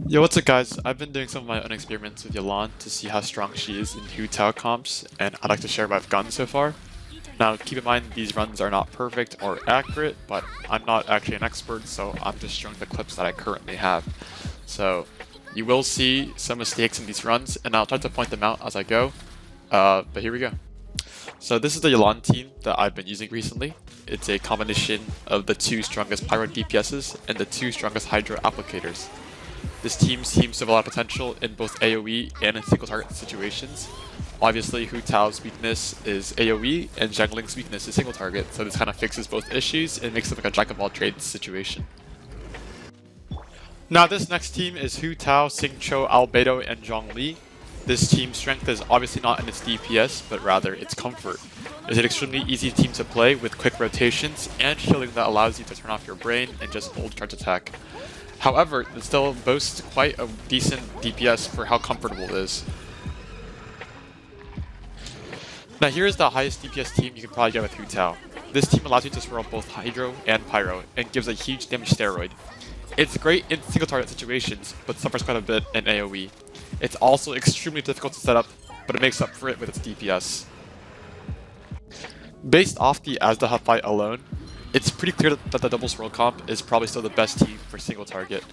Yo, what's up guys? I've been doing some of my own experiments with Yelan to see how strong she is in TAO comps, and I'd like to share what I've gotten so far. Now, keep in mind these runs are not perfect or accurate, but I'm not actually an expert, so I'm just showing the clips that I currently have. So, you will see some mistakes in these runs, and I'll try to point them out as I go. But here we go. So this is the Yelan team that I've been using recently. It's a combination of the two strongest Pyro DPSs and the two strongest Hydro applicators. This team seems to have a lot of potential in both AoE and in single target situations. Obviously, Hu Tao's weakness is AoE and Zhang Ling's weakness is single target, so this kind of fixes both issues and makes it like a jack of all trades situation. Now this next team is Hu Tao, Xing Cho, Albedo, and Zhong Li. This team's strength is obviously not in its DPS, but rather its comfort. It's an extremely easy team to play with quick rotations and shielding that allows you to turn off your brain and just hold charge attack. However, it still boasts quite a decent DPS for how comfortable it is. Now here is the highest DPS team you can probably get with Hu Tao. This team allows you to swirl both Hydro and Pyro, and gives a huge damage steroid. It's great in single target situations, but suffers quite a bit in AoE. It's also extremely difficult to set up, but it makes up for it with its DPS. Based off the azhdaha fight alone, it's pretty clear that the double swirl comp is probably still the best team for single target.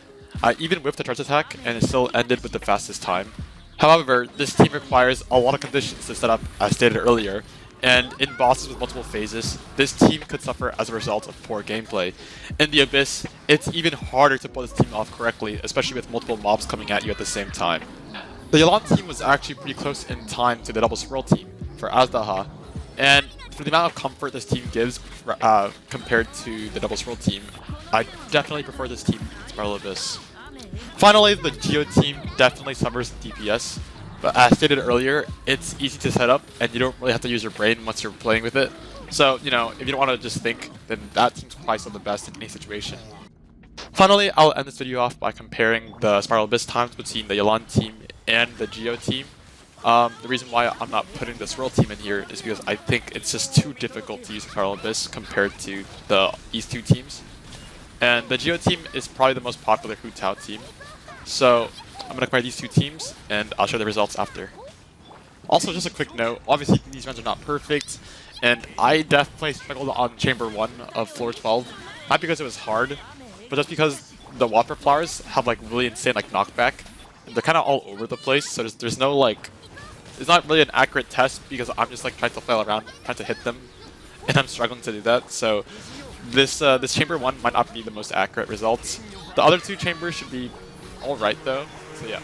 I even whiffed the charge attack and it still ended with the fastest time. However, this team requires a lot of conditions to set up as stated earlier, and in bosses with multiple phases, this team could suffer as a result of poor gameplay. In the Abyss, it's even harder to pull this team off correctly, especially with multiple mobs coming at you at the same time. The Yelan team was actually pretty close in time to the double swirl team for azhdaha, and for the amount of comfort this team gives compared to the double swirl team, I definitely prefer this team to Spiral Abyss. Finally, the Geo team definitely suffers DPS, but as stated earlier, it's easy to set up and you don't really have to use your brain once you're playing with it. So, you know, if you don't want to just think, then that team's probably still the best in any situation. Finally, I'll end this video off by comparing the Spiral Abyss times between the Yelan team and the Geo team. The reason why I'm not putting the Swirl team in here is because I think it's just too difficult to use Spiral Abyss compared to these two teams. And the Geo team is probably the most popular Hu Tao team. So I'm going to compare these two teams and I'll show the results after. Also, just a quick note, obviously these runs are not perfect, and I definitely struggled on Chamber 1 of floor 12. Not because it was hard, but just because the Whopper flowers have like really insane like knockback. They're kind of all over the place, so there's no like, it's not really an accurate test because I'm just like trying to flail around, trying to hit them, and I'm struggling to do that. So this chamber 1 might not be the most accurate results. The other two chambers should be alright though, so yeah.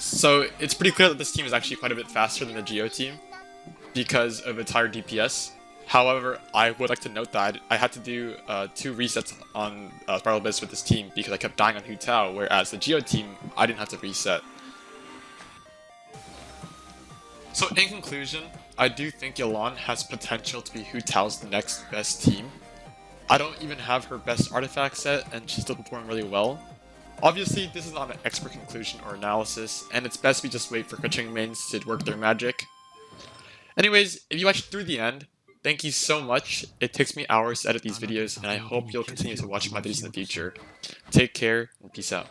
So it's pretty clear that this team is actually quite a bit faster than the Geo team because of its higher DPS. However, I would like to note that I had to do 2 resets on Spiral Abyss with this team because I kept dying on HT, whereas the Geo team, I didn't have to reset. So in conclusion, I do think Yelan has potential to be HT's next best team. I don't even have her best artifact set, and she's still performing really well. Obviously, this is not an expert conclusion or analysis, and it's best we just wait for continuing mains to work their magic. Anyways, if you watched through the end, thank you so much. It takes me hours to edit these videos, and I hope you'll continue to watch my videos in the future. Take care, and peace out.